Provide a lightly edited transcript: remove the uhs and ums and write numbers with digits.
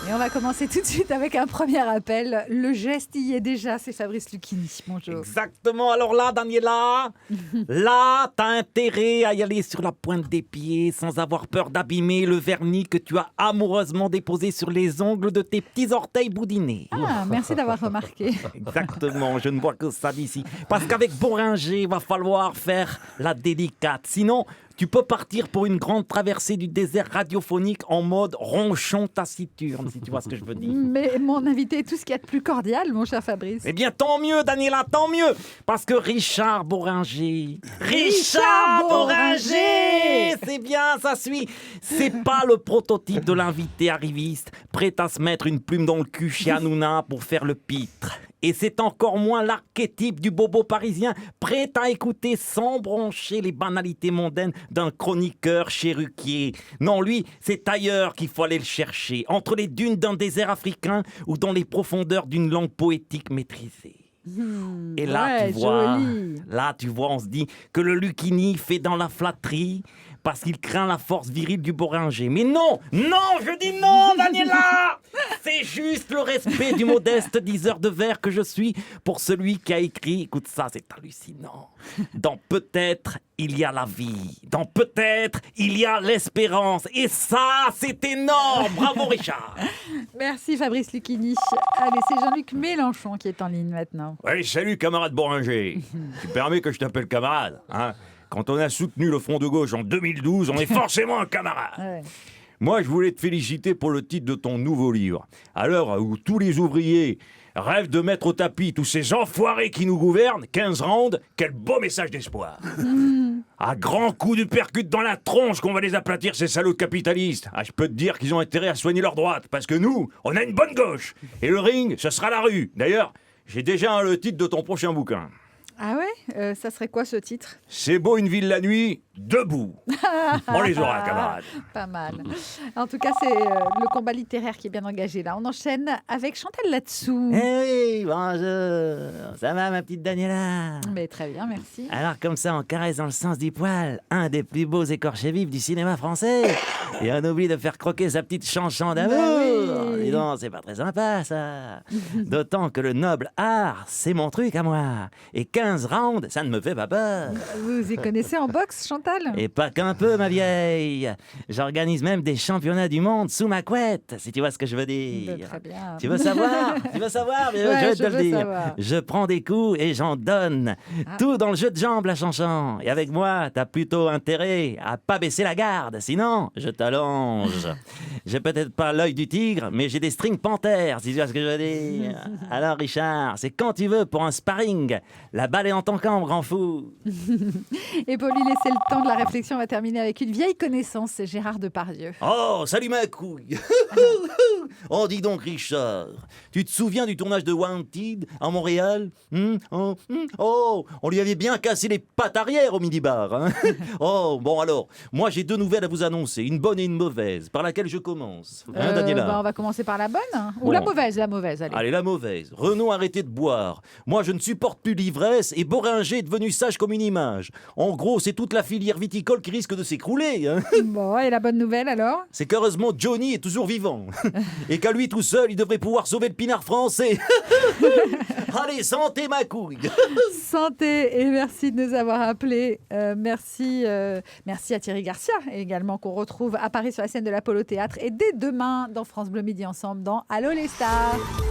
Et on va commencer tout de suite avec un premier appel. Le geste y est déjà, c'est Fabrice Lucchini. Bonjour. Exactement. Alors là, Daniela, là, t'as intérêt à y aller sur la pointe des pieds sans avoir peur d'abîmer le vernis que tu as amoureusement déposé sur les ongles de tes petits orteils boudinés. Ah, merci d'avoir remarqué. Exactement, je ne vois que ça d'ici. Parce qu'avec Boringer, il va falloir faire la délicate. Sinon, tu peux partir pour une grande traversée du désert radiophonique en mode ronchon taciturne, si tu vois ce que je veux dire. Mais mon invité est tout ce qu'il y a de plus cordial, mon cher Fabrice. Eh bien, tant mieux, Daniela, tant mieux. Parce que Richard Boringer... C'est bien, ça suit. C'est pas le prototype de l'invité arriviste, prêt à se mettre une plume dans le cul chez Hanouna pour faire le pitre. Et c'est encore moins l'archétype du bobo parisien, prêt à écouter sans broncher les banalités mondaines d'un chroniqueur chéruquier. Non, lui, c'est ailleurs qu'il faut aller le chercher, entre les dunes d'un désert africain ou dans les profondeurs d'une langue poétique maîtrisée. Et là, ouais, tu vois, on se dit que le Lucchini fait dans la flatterie parce qu'il craint la force virile du Boringer. Mais non, je dis non, Daniela. C'est juste le respect du modeste diseur de vers que je suis pour celui qui a écrit, écoute ça, c'est hallucinant. Dans peut-être, il y a la vie. Dans peut-être, il y a l'espérance. Et ça, c'est énorme. Bravo, Richard. Merci Fabrice Lucchini. Allez, c'est Jean-Luc Mélenchon qui est en ligne maintenant. Oui, salut camarade Boringer. Tu permets que je t'appelle camarade, hein? Quand on a soutenu le Front de gauche en 2012, on est forcément un camarade. Ouais. Moi, je voulais te féliciter pour le titre de ton nouveau livre. À l'heure où tous les ouvriers rêvent de mettre au tapis tous ces enfoirés qui nous gouvernent, 15 rounds, quel beau message d'espoir. À grands coups de percute dans la tronche qu'on va les aplatir, ces salauds de capitalistes. Ah, je peux te dire qu'ils ont intérêt à soigner leur droite, parce que nous, on a une bonne gauche. Et le ring, ce sera la rue. D'ailleurs, j'ai déjà le titre de ton prochain bouquin. Ah ouais, ça serait quoi ce titre? C'est beau une ville la nuit, debout. On les aura, camarades. Pas mal. En tout cas, c'est le combat littéraire qui est bien engagé là. On enchaîne avec Chantal Latsou. Eh oui, bonjour. Ça va, ma petite Daniela? Mais très bien, merci. Alors, comme ça, on caresse dans le sens du poil un des plus beaux écorchés vifs du cinéma français. Et on oublie de faire croquer sa petite chanson d'amour. Oui. Dis donc, c'est pas très sympa, ça. D'autant que le noble art, c'est mon truc à moi. Et 15 rounds, ça ne me fait pas peur. Vous y connaissez en boxe, Chantal? Et pas qu'un peu, ma vieille. J'organise même des championnats du monde sous ma couette, si tu vois ce que je veux dire. Très bien. Tu veux savoir? Mais Ouais, je vais te je le veux dire. savoir. Je prends des coups et j'en donne. Tout dans le jeu de jambes, la chanson. Et avec moi, t'as plutôt intérêt à pas baisser la garde. Sinon, je t'allonge. J'ai peut-être pas l'œil du tigre, mais j'ai des strings panthères, si tu vois ce que je veux dire. Alors, Richard, c'est quand tu veux pour un sparring. La balle est en ton camp, grand fou. Et pour lui laisser le temps de la réflexion, on va terminer avec une vieille connaissance, c'est Gérard Depardieu. Oh, salut ma couille. Oh, dis donc, Richard, tu te souviens du tournage de Wanted à Montréal? Oh, on lui avait bien cassé les pattes arrière au minibar. Hein. Oh, bon alors, moi j'ai 2 nouvelles à vous annoncer, une bonne et une mauvaise. Par laquelle je commence, hein, Daniela? On va commencer par la bonne, hein. Ou Bon. la mauvaise, allez. Allez, la mauvaise. Renaud, arrêtez de boire. Moi, je ne supporte plus l'ivresse et Boringer est devenu sage comme une image. En gros, c'est toute la filière viticole qui risque de s'écrouler. Hein. Bon, et la bonne nouvelle alors? C'est qu'heureusement, Johnny est toujours vivant. Et qu'à lui tout seul, il devrait pouvoir sauver le pinard français. Allez, santé ma couille. Santé et merci de nous avoir appelés. Merci à Thierry Garcia également qu'on retrouve à Paris sur la scène de l'Apollo Théâtre et dès demain dans France Bleu Midi ensemble dans Allô les stars.